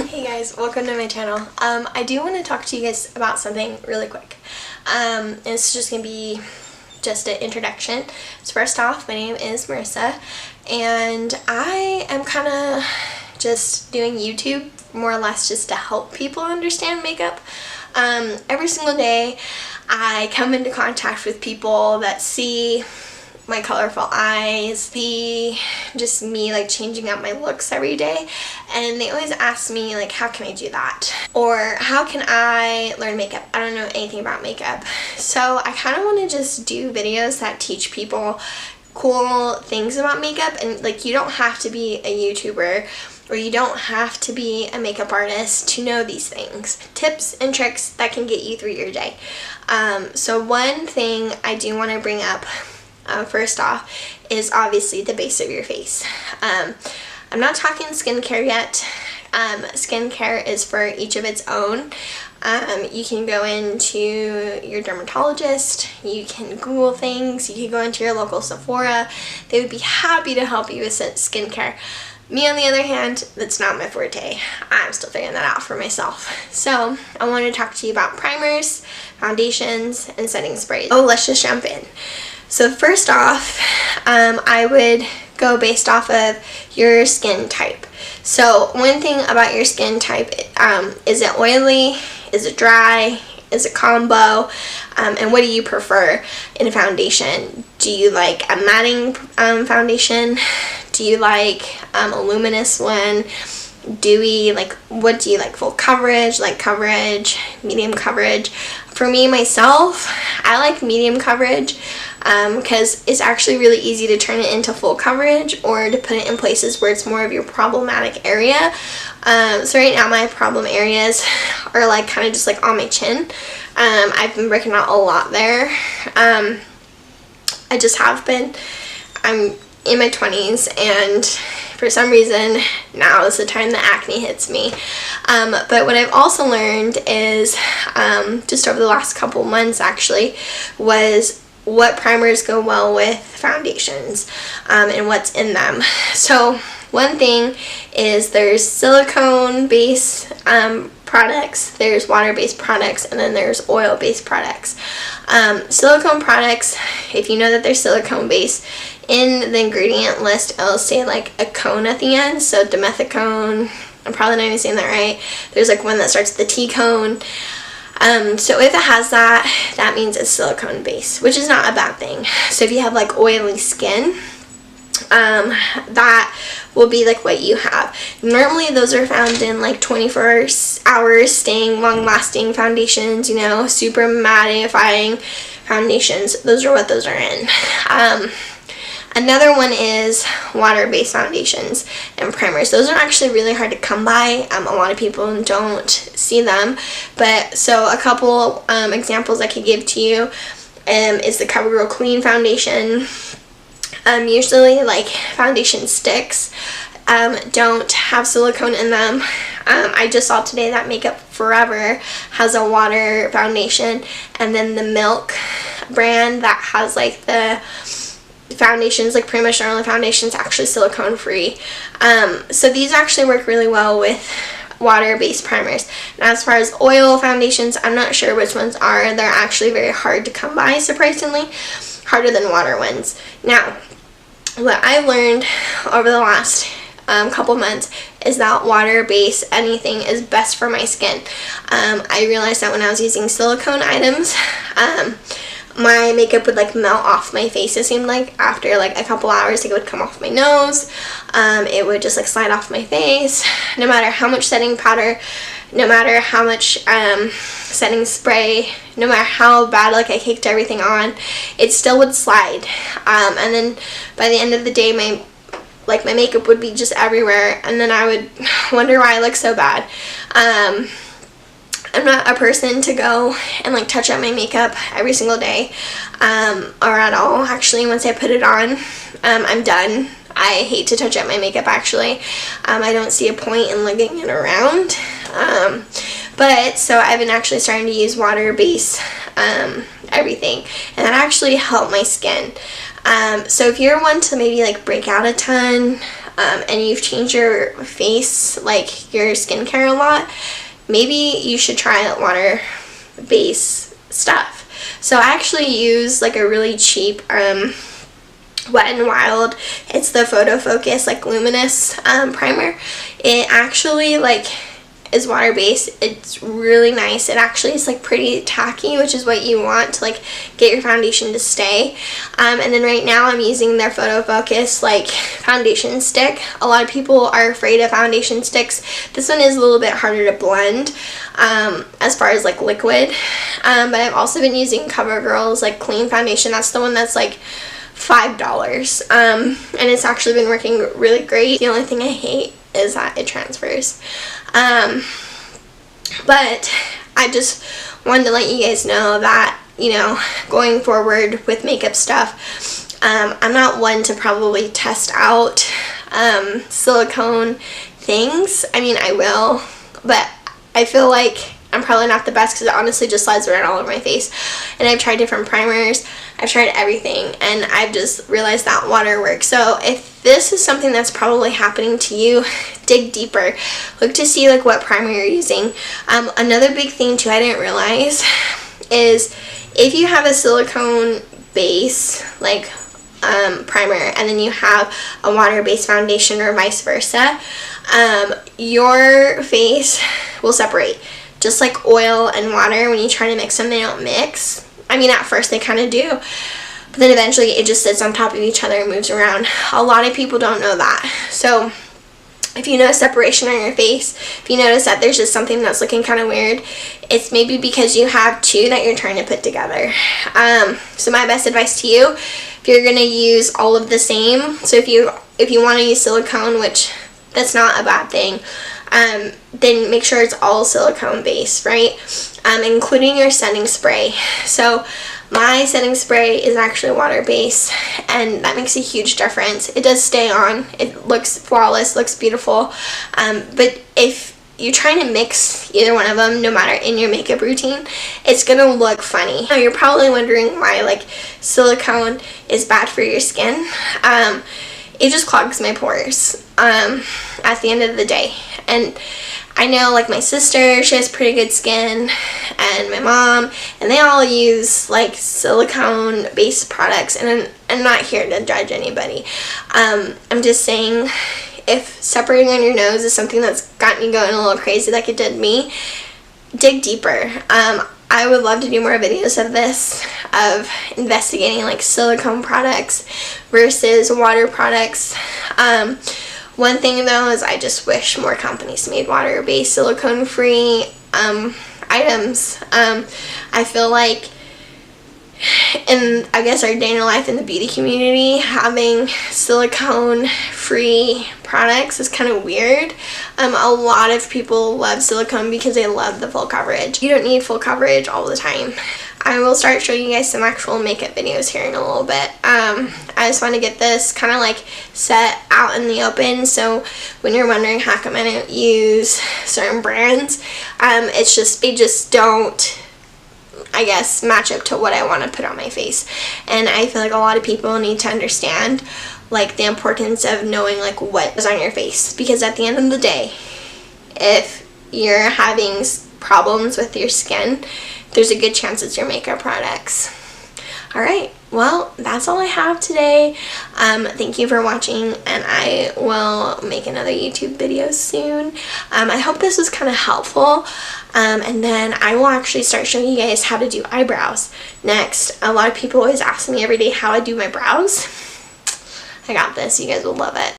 Hey guys, welcome to my channel. I do want to talk to you guys about something really quick. It's just going to be just an introduction. So first off, my name is Marissa, and I am kind of just doing YouTube more or less just to help people understand makeup. Every single day I come into contact with people that see my colorful eyes, just me like changing up my looks every day, and they always ask me like, how can I do that, or how can I learn makeup? I don't know anything about makeup. So I kind of want to just do videos that teach people cool things about makeup, and like, you don't have to be a YouTuber or you don't have to be a makeup artist to know these things. Tips and tricks that can get you through your day. So one thing I do want to bring up first off is obviously the base of your face. I'm not talking skincare yet. Skincare is for each of its own. You can go into your dermatologist, you can Google things, you can go into your local Sephora. They would be happy to help you with skincare. Me, on the other hand, that's not my forte. I'm still figuring that out for myself. So I want to talk to you about primers, foundations, and setting sprays. Oh, let's just jump in. So first off, I would go based off of your skin type. So one thing about your skin type, is it oily, is it dry, is it combo, and what do you prefer in a foundation? Do you like a matting foundation? Do you like a luminous one? Dewy? Like, what do you like? Full coverage, light coverage, medium coverage? For me, myself, I like medium coverage because it's actually really easy to turn it into full coverage or to put it in places where it's more of your problematic area. So right now my problem areas are like kind of just like on my chin. I've been working out a lot there. I just have been. I'm in my 20s, and for some reason now is the time that acne hits me. But what I've also learned is just over the last couple months actually was what primers go well with foundations and what's in them. So one thing is there's silicone based products, there's water based products, and then there's oil based products. Silicone products, if you know that they're silicone based, in the ingredient list it'll say like a cone at the end, so dimethicone. I'm probably not even saying that right. There's like one that starts with the T cone. So if it has that, that means it's silicone based, which is not a bad thing. So if you have like oily skin, that will be like what you have. Normally those are found in like 24 hours staying long lasting foundations, you know, super mattifying foundations. Those are what those are in. Another one is water-based foundations and primers. Those are actually really hard to come by. A lot of people don't see them. But so a couple examples I could give to you is the CoverGirl Clean foundation. Usually like foundation sticks don't have silicone in them. I just saw today that Makeup Forever has a water foundation, and then the Milk brand that has like the foundations, like pretty much all the foundations, actually silicone free. So these actually work really well with water-based primers. And as far as oil foundations, I'm not sure which ones are. They're actually very hard to come by, surprisingly, harder than water ones. Now, what I've learned over the last couple months is that water-based anything is best for my skin. I realized that when I was using silicone items, my makeup would like melt off my face. It seemed like after like a couple hours it would come off my nose. It would just like slide off my face. No matter how much setting powder, no matter how much setting spray, no matter how bad like I caked everything on, it still would slide. And then by the end of the day my makeup would be just everywhere, and then I would wonder why I look so bad. I'm not a person to go and like touch up my makeup every single day or at all. Actually, once I put it on, I'm done. I hate to touch up my makeup actually. I don't see a point in lugging it around. But so I've been actually starting to use water-based everything, and that actually helped my skin. So if you're one to maybe like break out a ton, and you've changed your face, like your skincare a lot, maybe you should try water base stuff. So I actually use like a really cheap Wet n Wild. It's the Photo Focus like luminous primer. It actually like is water based. It's really nice. It actually is like pretty tacky, which is what you want to like get your foundation to stay. And then right now I'm using their Photo Focus like foundation stick. A lot of people are afraid of foundation sticks. This one is a little bit harder to blend as far as like liquid. But I've also been using CoverGirl's like clean foundation. That's the one that's like $5. And it's actually been working really great. The only thing I hate is that it transfers. But I just wanted to let you guys know that, you know, going forward with makeup stuff, I'm not one to probably test out silicone things. I mean, I will, but I feel like I'm probably not the best because it honestly just slides around all over my face. And I've tried different primers, I've tried everything, and I've just realized that water works. So if this is something that's probably happening to you, dig deeper. Look to see like what primer you're using. Another big thing too I didn't realize is if you have a silicone base like primer and then you have a water-based foundation or vice versa, your face will separate. Just like oil and water, when you try to mix them, they don't mix. I mean, at first they kind of do, but then eventually it just sits on top of each other and moves around. A lot of people don't know that. So if you notice separation on your face, if you notice that there's just something that's looking kind of weird, it's maybe because you have two that you're trying to put together. So my best advice to you, if you're going to use all of the same, so if you want to use silicone, which that's not a bad thing, then make sure it's all silicone based, right? Including your setting spray. So my setting spray is actually water based, and that makes a huge difference. It does stay on. It looks flawless, looks beautiful. But if you're trying to mix either one of them, no matter in your makeup routine, it's gonna look funny. Now you're probably wondering why like silicone is bad for your skin. It just clogs my pores at the end of the day. And I know like my sister, she has pretty good skin, and my mom, and they all use like silicone based products, and I'm not here to judge anybody. I'm just saying, if separating on your nose is something that's got me going a little crazy like it did me, dig deeper. I would love to do more videos of this, of investigating like silicone products versus water products. One thing though is I just wish more companies made water-based silicone-free items. I feel like in, I guess, our day in life in the beauty community, having silicone-free products is kind of weird. A lot of people love silicone because they love the full coverage. You don't need full coverage all the time. I will start showing you guys some actual makeup videos here in a little bit. I just want to get this kind of like set out in the open, so when you're wondering how come I don't use certain brands, it's just, they just don't, I guess, match up to what I want to put on my face. And I feel like a lot of people need to understand like the importance of knowing like what is on your face, because at the end of the day, if you're having problems with your skin, there's a good chance it's your makeup products. Alright, well, that's all I have today. Thank you for watching, and I will make another YouTube video soon. I hope this was kind of helpful, and then I will actually start showing you guys how to do eyebrows next. A lot of people always ask me every day how I do my brows. I got this. You guys will love it.